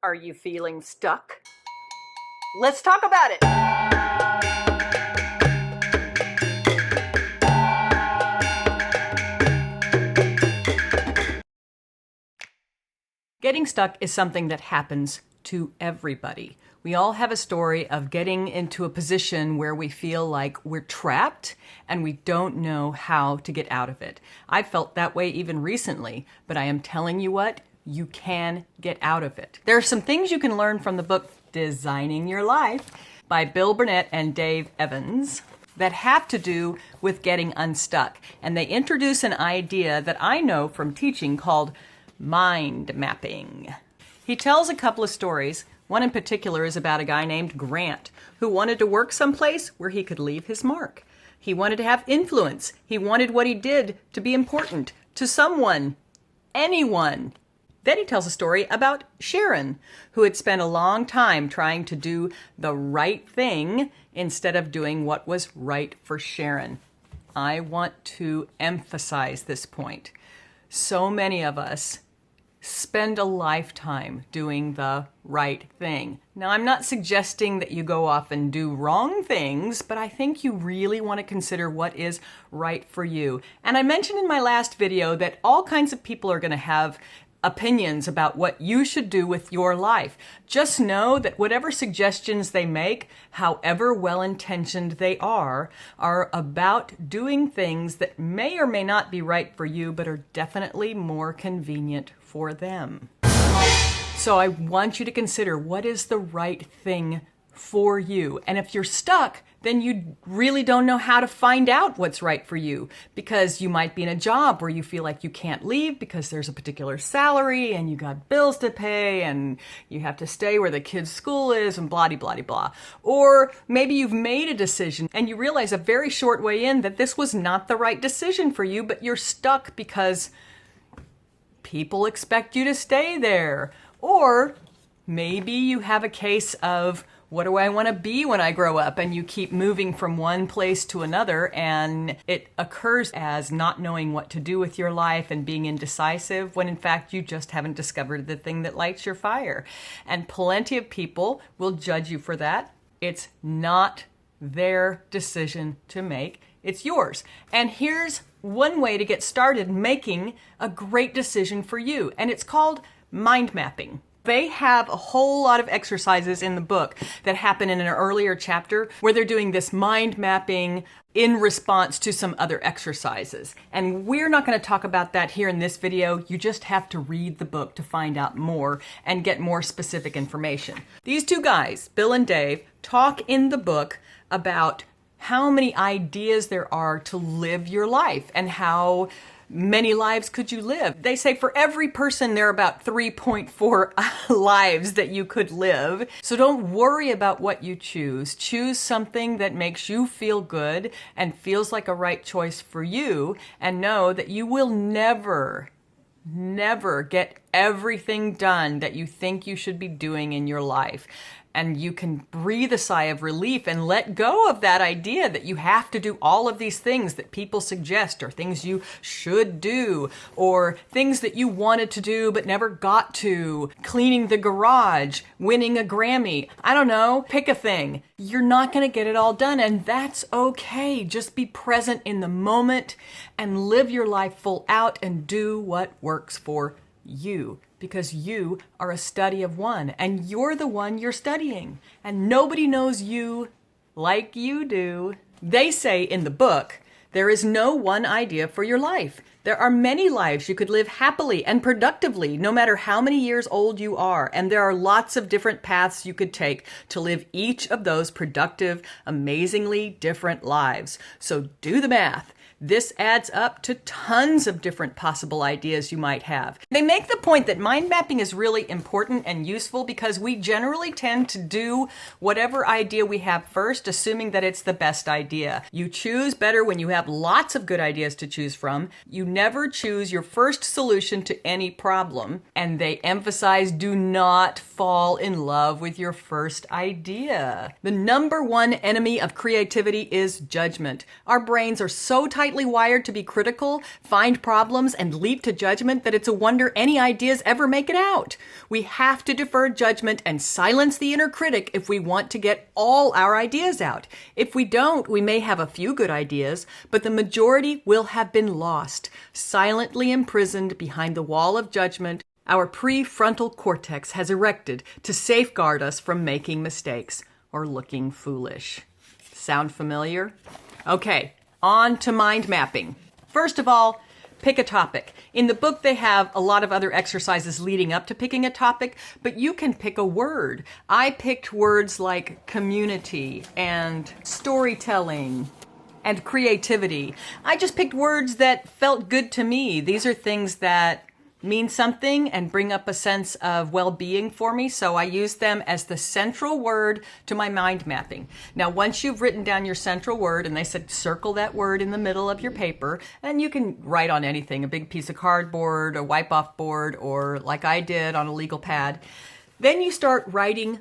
Are you feeling stuck? Let's talk about it! Getting stuck is something that happens to everybody. We all have a story of getting into a position where we feel like we're trapped and we don't know how to get out of it. I felt that way even recently, but I am telling you what, you can get out of it. There are some things you can learn from the book Designing Your Life by Burnett and Dave Evans that have to do with getting unstuck. And they introduce an idea that I know from teaching called mind mapping. He tells a couple of stories. One in particular is about a guy named Grant who wanted to work someplace where he could leave his mark. He wanted to have influence. He wanted what he did to be important to someone, anyone. Then he tells a story about Sharon, who had spent a long time trying to do the right thing instead of doing what was right for Sharon. I want to emphasize this point. So many of us spend a lifetime doing the right thing. Now, I'm not suggesting that you go off and do wrong things, but I think you really want to consider what is right for you. And I mentioned in my last video that all kinds of people are going to have opinions about what you should do with your life. Just know that whatever suggestions they make, however well-intentioned they are about doing things that may or may not be right for you, but are definitely more convenient for them. So I want you to consider what is the right thing for you. And if you're stuck, then you really don't know how to find out what's right for you, because you might be in a job where you feel like you can't leave because there's a particular salary and you got bills to pay and you have to stay where the kid's school is and blah, blah, blah, blah. Or maybe you've made a decision and you realize a very short way in that this was not the right decision for you, but you're stuck because people expect you to stay there. Or maybe you have a case of, what do I want to be when I grow up? And you keep moving from one place to another, and it occurs as not knowing what to do with your life and being indecisive, when in fact you just haven't discovered the thing that lights your fire. And plenty of people will judge you for that. It's not their decision to make, it's yours. And here's one way to get started making a great decision for you, and it's called mind mapping. They have a whole lot of exercises in the book that happen in an earlier chapter where they're doing this mind mapping in response to some other exercises. And we're not going to talk about that here in this video. You just have to read the book to find out more and get more specific information. These two guys, Bill and Dave, talk in the book about how many ideas there are to live your life and how many lives could you live. They say for every person, there are about 3.4 lives that you could live. So don't worry about what you choose. Choose something that makes you feel good and feels like a right choice for you, and know that you will never get everything done that you think you should be doing in your life. And you can breathe a sigh of relief and let go of that idea that you have to do all of these things that people suggest, or things you should do, or things that you wanted to do but never got to. Cleaning the garage, winning a Grammy. I don't know, pick a thing. You're not going to get it all done, and that's okay. Just be present in the moment and live your life full out and do what works for you. Because you are a study of one, and you're the one you're studying. And nobody knows you like you do. They say in the book, there is no one idea for your life. There are many lives you could live happily and productively, no matter how many years old you are. And there are lots of different paths you could take to live each of those productive, amazingly different lives. So do the math. This adds up to tons of different possible ideas you might have. They make the point that mind mapping is really important and useful because we generally tend to do whatever idea we have first, assuming that it's the best idea. You choose better when you have lots of good ideas to choose from. You never choose your first solution to any problem. And they emphasize, do not fall in love with your first idea. The number one enemy of creativity is judgment. Our brains are so tightly innately wired to be critical, find problems, and leap to judgment that it's a wonder any ideas ever make it out. We have to defer judgment and silence the inner critic if we want to get all our ideas out. If we don't, we may have a few good ideas, but the majority will have been lost, silently imprisoned behind the wall of judgment our prefrontal cortex has erected to safeguard us from making mistakes or looking foolish. Sound familiar? Okay, on to mind mapping. First of all, pick a topic. In the book, they have a lot of other exercises leading up to picking a topic, but you can pick a word. I picked words like community and storytelling and creativity. I just picked words that felt good to me. These are things that mean something and bring up a sense of well-being for me, so I use them as the central word to my mind mapping. Now, once you've written down your central word, and they said circle that word in the middle of your paper, and you can write on anything, a big piece of cardboard, a wipe-off board, or like I did on a legal pad, then you start writing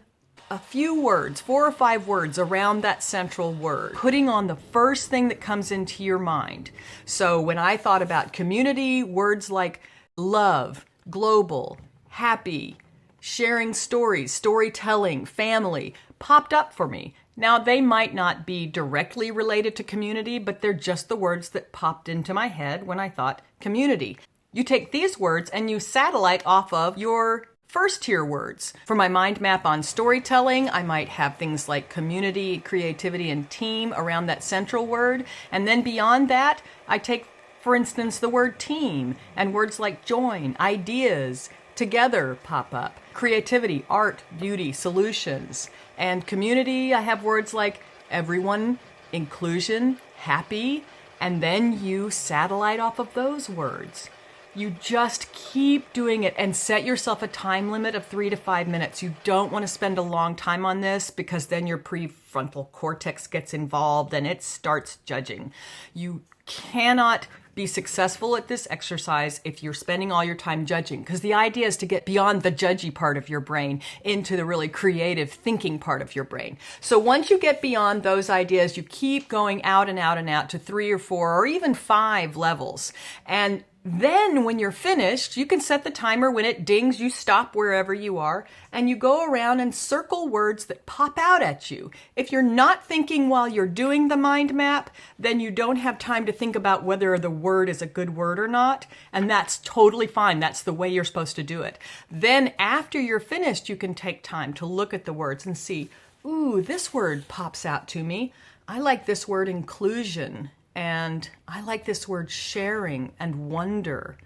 a few words, 4 or 5 words around that central word, putting on the first thing that comes into your mind. So when I thought about community, words like love, global, happy, sharing stories, storytelling, family popped up for me. Now, they might not be directly related to community, but they're just the words that popped into my head when I thought community. You take these words and you satellite off of your first tier words. For my mind map on storytelling, I might have things like community, creativity, and team around that central word. And then beyond that, I take, for instance, the word team, and words like join, ideas, together pop up. Creativity, art, beauty, solutions. And community, I have words like everyone, inclusion, happy, and then you satellite off of those words. You just keep doing it and set yourself a time limit of 3 to 5 minutes. You don't want to spend a long time on this because then your prefrontal cortex gets involved and it starts judging. You cannot be successful at this exercise if you're spending all your time judging, because the idea is to get beyond the judgy part of your brain into the really creative thinking part of your brain. So once you get beyond those ideas, you keep going out and out and out to 3 or 4 or even 5 levels. And then when you're finished, you can set the timer. When it dings, you stop wherever you are and you go around and circle words that pop out at you. If you're not thinking while you're doing the mind map, then you don't have time to think about whether the word is a good word or not. And that's totally fine. That's the way you're supposed to do it. Then after you're finished, you can take time to look at the words and see, ooh, this word pops out to me. I like this word inclusion. And I like this word sharing and wonder,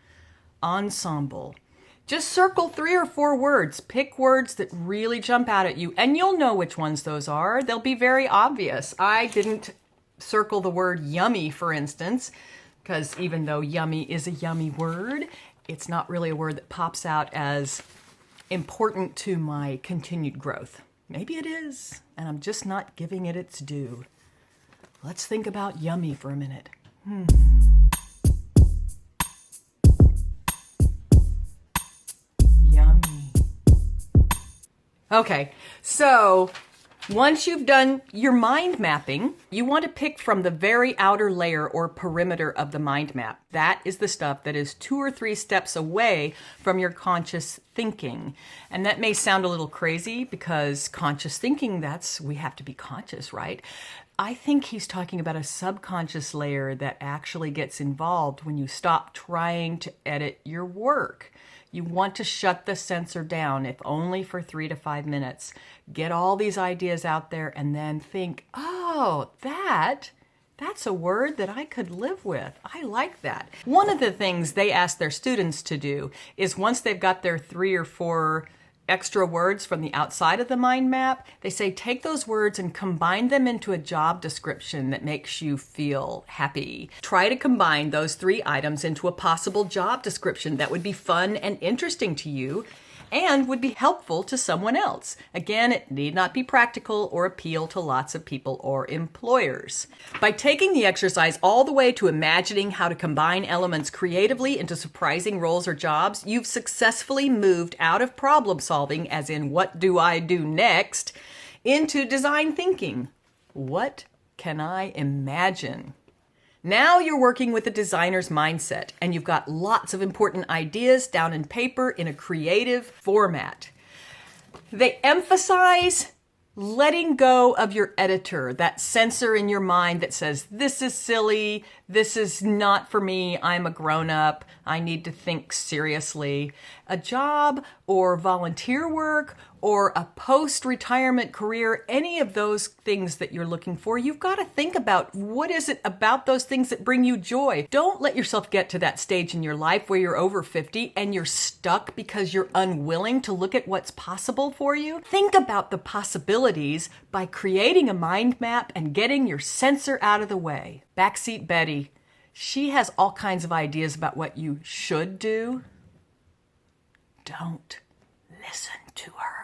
ensemble. Just circle 3 or 4 words. Pick words that really jump out at you, and you'll know which ones those are. They'll be very obvious. I didn't circle the word yummy, for instance, because even though yummy is a yummy word, it's not really a word that pops out as important to my continued growth. Maybe it is, and I'm just not giving it its due. Let's think about yummy for a minute. Yummy. Okay, so once you've done your mind mapping, you want to pick from the very outer layer or perimeter of the mind map. That is the stuff that is 2 or 3 steps away from your conscious thinking. And that may sound a little crazy because conscious thinking, we have to be conscious, right? I think he's talking about a subconscious layer that actually gets involved when you stop trying to edit your work. You want to shut the sensor down, if only for 3 to 5 minutes. Get all these ideas out there and then think, oh, that's a word that I could live with. I like that. One of the things they ask their students to do is once they've got their 3 or 4 extra words from the outside of the mind map, they say take those words and combine them into a job description that makes you feel happy. Try to combine those 3 items into a possible job description that would be fun and interesting to you and would be helpful to someone else. Again, it need not be practical or appeal to lots of people or employers. By taking the exercise all the way to imagining how to combine elements creatively into surprising roles or jobs, you've successfully moved out of problem solving, as in what do I do next, into design thinking. What can I imagine? Now you're working with a designer's mindset, and you've got lots of important ideas down in paper in a creative format. They emphasize letting go of your editor, that censor in your mind that says, this is silly, this is not for me, I'm a grown-up, I need to think seriously. A job or volunteer work or a post-retirement career, any of those things that you're looking for, you've got to think about what is it about those things that bring you joy. Don't let yourself get to that stage in your life where you're over 50 and you're stuck because you're unwilling to look at what's possible for you. Think about the possibilities by creating a mind map and getting your censor out of the way. Backseat Betty, she has all kinds of ideas about what you should do. Don't listen to her.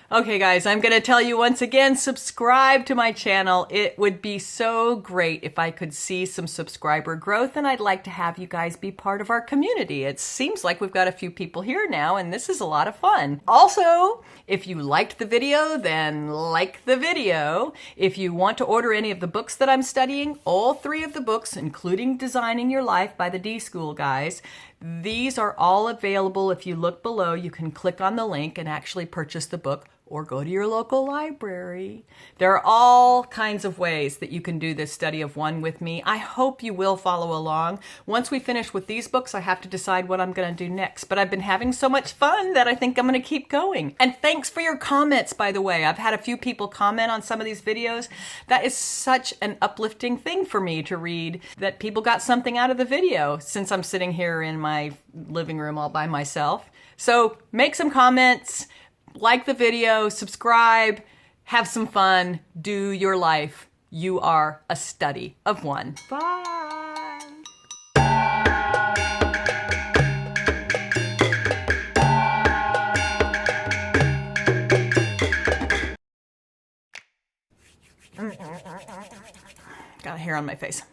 Okay, guys, I'm going to tell you once again, subscribe to my channel. It would be so great if I could see some subscriber growth, and I'd like to have you guys be part of our community. It seems like we've got a few people here now, and this is a lot of fun. Also, if you liked the video, then like the video. If you want to order any of the books that I'm studying, all 3 of the books, including Designing Your Life by the D-School guys, these are all available. If you look below, you can click on the link and actually purchase the book or go to your local library. There are all kinds of ways that you can do this study of one with me. I hope you will follow along. Once we finish with these books, I have to decide what I'm going to do next. But I've been having so much fun that I think I'm going to keep going. And thanks for your comments, by the way. I've had a few people comment on some of these videos. That is such an uplifting thing for me to read, that people got something out of the video since I'm sitting here in my living room all by myself. So make some comments. Like the video, subscribe, have some fun, do your life. You are a study of one. Bye. Got a hair on my face.